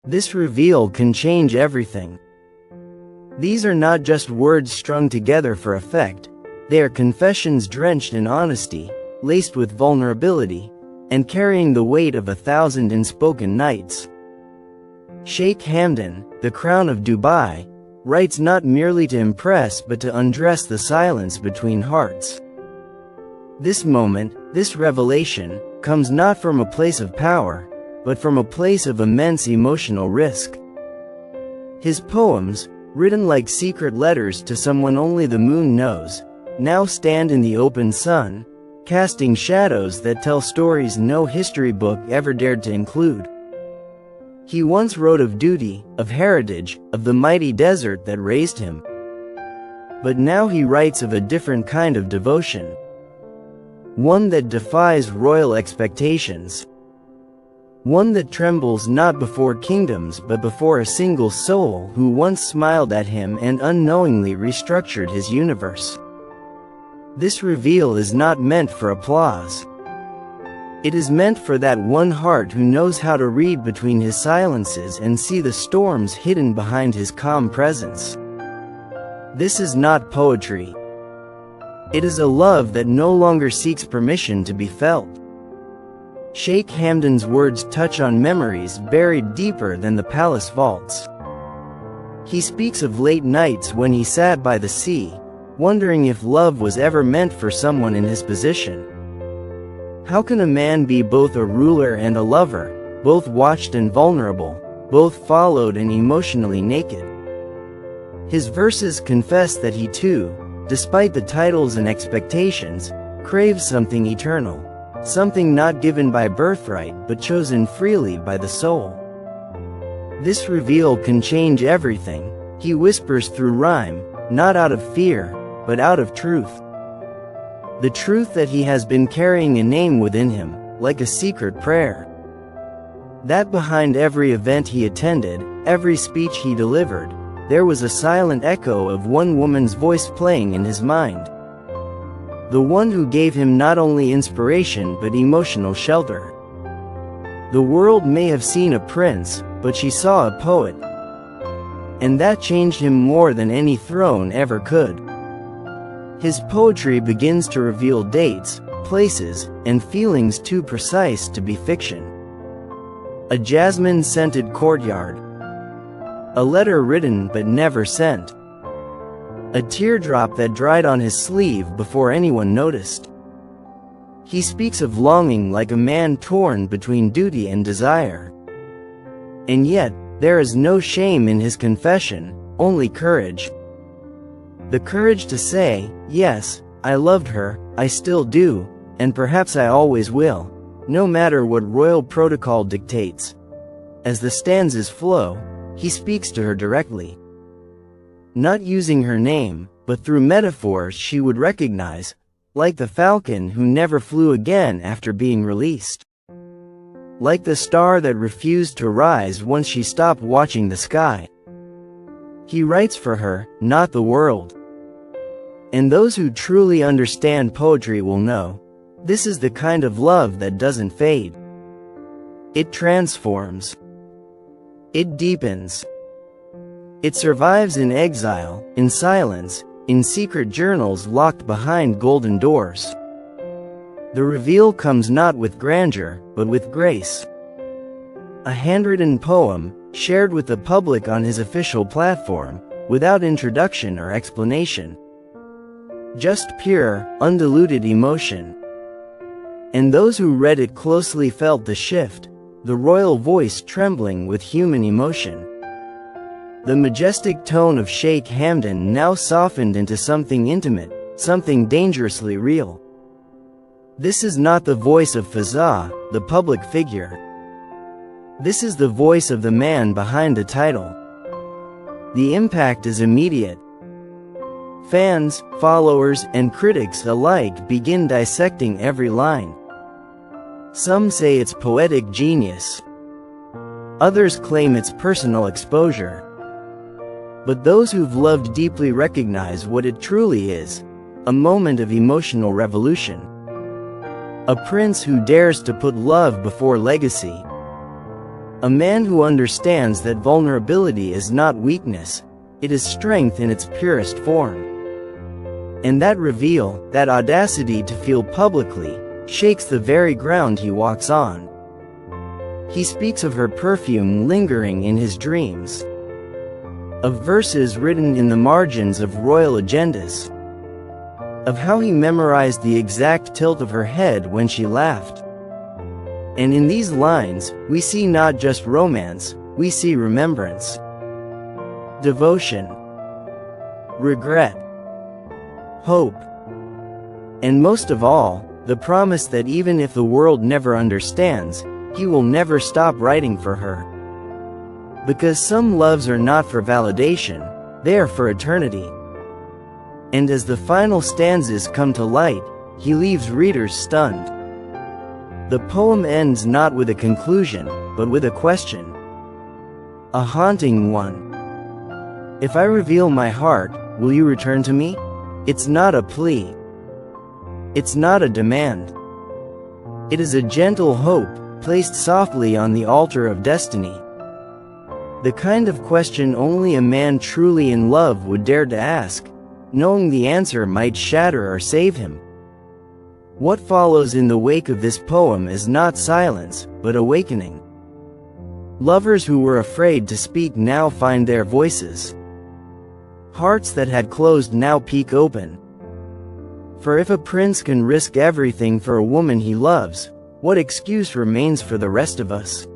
This reveal can change everything. These are not just words strung together for effect, they are confessions drenched in honesty, laced with vulnerability, and carrying the weight of 1,000 unspoken nights. Sheikh Hamdan, the Crown of Dubai, writes not merely to impress but to undress the silence between hearts. This moment, this revelation, comes not from a place of power, but from a place of immense emotional risk. His poems, written like secret letters to someone only the moon knows, now stand in the open sun, casting shadows that tell stories no history book ever dared to include. He once wrote of duty, of heritage, of the mighty desert that raised him. But now he writes of a different kind of devotion. One that defies royal expectations. One that trembles not before kingdoms but before a single soul who once smiled at him and unknowingly restructured his universe. This reveal is not meant for applause. It is meant for that one heart who knows how to read between his silences and see the storms hidden behind his calm presence. This is not poetry. It is a love that no longer seeks permission to be felt. Sheikh Hamdan's words touch on memories buried deeper than the palace vaults. He speaks of late nights when he sat by the sea, wondering if love was ever meant for someone in his position. How can a man be both a ruler and a lover, both watched and vulnerable, both followed and emotionally naked? His verses confess that he too, despite the titles and expectations, craves something eternal, something not given by birthright but chosen freely by the soul. This reveal can change everything, he whispers through rhyme, not out of fear, but out of truth. The truth that he has been carrying a name within him, like a secret prayer. That behind every event he attended, every speech he delivered, there was a silent echo of one woman's voice playing in his mind. The one who gave him not only inspiration but emotional shelter. The world may have seen a prince, but she saw a poet. And that changed him more than any throne ever could. His poetry begins to reveal dates, places, and feelings too precise to be fiction. A jasmine-scented courtyard. A letter written but never sent. A teardrop that dried on his sleeve before anyone noticed. He speaks of longing like a man torn between duty and desire. And yet, there is no shame in his confession, only courage. The courage to say, yes, I loved her, I still do, and perhaps I always will, no matter what royal protocol dictates. As the stanzas flow, he speaks to her directly. Not using her name, but through metaphors she would recognize, like the falcon who never flew again after being released. Like the star that refused to rise once she stopped watching the sky. He writes for her, not the world. And those who truly understand poetry will know, this is the kind of love that doesn't fade. It transforms. It deepens. It survives in exile, in silence, in secret journals locked behind golden doors. The reveal comes not with grandeur, but with grace. A handwritten poem, shared with the public on his official platform, without introduction or explanation. Just pure, undiluted emotion. And those who read it closely felt the shift, the royal voice trembling with human emotion. The majestic tone of Sheikh Hamdan now softened into something intimate, something dangerously real. This is not the voice of Fazza, the public figure. This is the voice of the man behind the title. The impact is immediate. Fans, followers, and critics alike begin dissecting every line. Some say it's poetic genius. Others claim it's personal exposure. But those who've loved deeply recognize what it truly is, a moment of emotional revolution. A prince who dares to put love before legacy. A man who understands that vulnerability is not weakness, it is strength in its purest form. And that reveal, that audacity to feel publicly, shakes the very ground he walks on. He speaks of her perfume lingering in his dreams, of verses written in the margins of royal agendas, of how he memorized the exact tilt of her head when she laughed. And in these lines, we see not just romance, we see remembrance, devotion, regret, hope, and most of all, the promise that even if the world never understands, he will never stop writing for her. Because some loves are not for validation, they are for eternity. And as the final stanzas come to light, he leaves readers stunned. The poem ends not with a conclusion, but with a question. A haunting one. If I reveal my heart, will you return to me? It's not a plea. It's not a demand. It is a gentle hope, placed softly on the altar of destiny. The kind of question only a man truly in love would dare to ask, knowing the answer might shatter or save him. What follows in the wake of this poem is not silence, but awakening. Lovers who were afraid to speak now find their voices. Hearts that had closed now peek open. For if a prince can risk everything for a woman he loves, what excuse remains for the rest of us?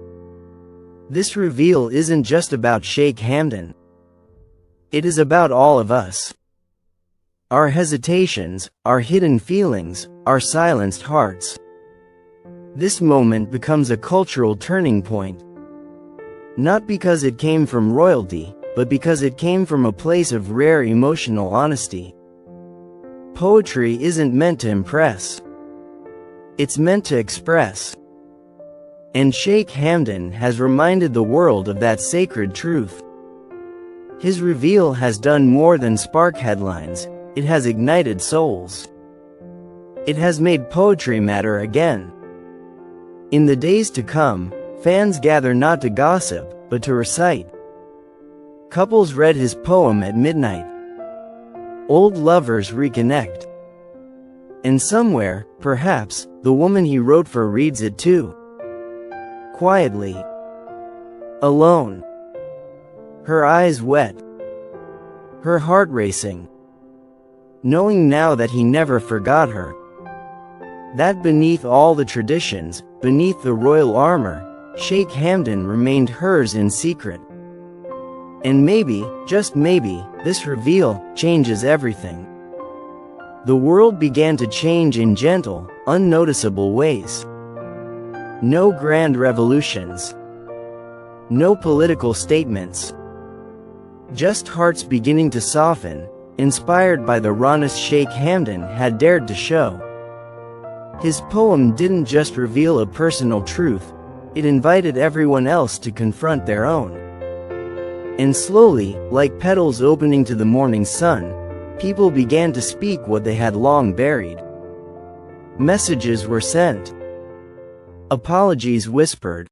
This reveal isn't just about Sheikh Hamdan. It is about all of us. Our hesitations, our hidden feelings, our silenced hearts. This moment becomes a cultural turning point. Not because it came from royalty, but because it came from a place of rare emotional honesty. Poetry isn't meant to impress. It's meant to express. And Sheikh Hamdan has reminded the world of that sacred truth. His reveal has done more than spark headlines. It has ignited souls. It has made poetry matter again. In the days to come, fans gather not to gossip, but to recite. Couples read his poem at midnight. Old lovers reconnect. And somewhere, perhaps, the woman he wrote for reads it too. Quietly. Alone. Her eyes wet. Her heart racing. Knowing now that he never forgot her. That beneath all the traditions, beneath the royal armor, Sheikh Hamdan remained hers in secret. And maybe, just maybe, this reveal changes everything. The world began to change in gentle, unnoticeable ways. No grand revolutions. No political statements. Just hearts beginning to soften, inspired by the rawness Sheikh Hamdan had dared to show. His poem didn't just reveal a personal truth, it invited everyone else to confront their own. And slowly, like petals opening to the morning sun, people began to speak what they had long buried. Messages were sent. Apologies whispered.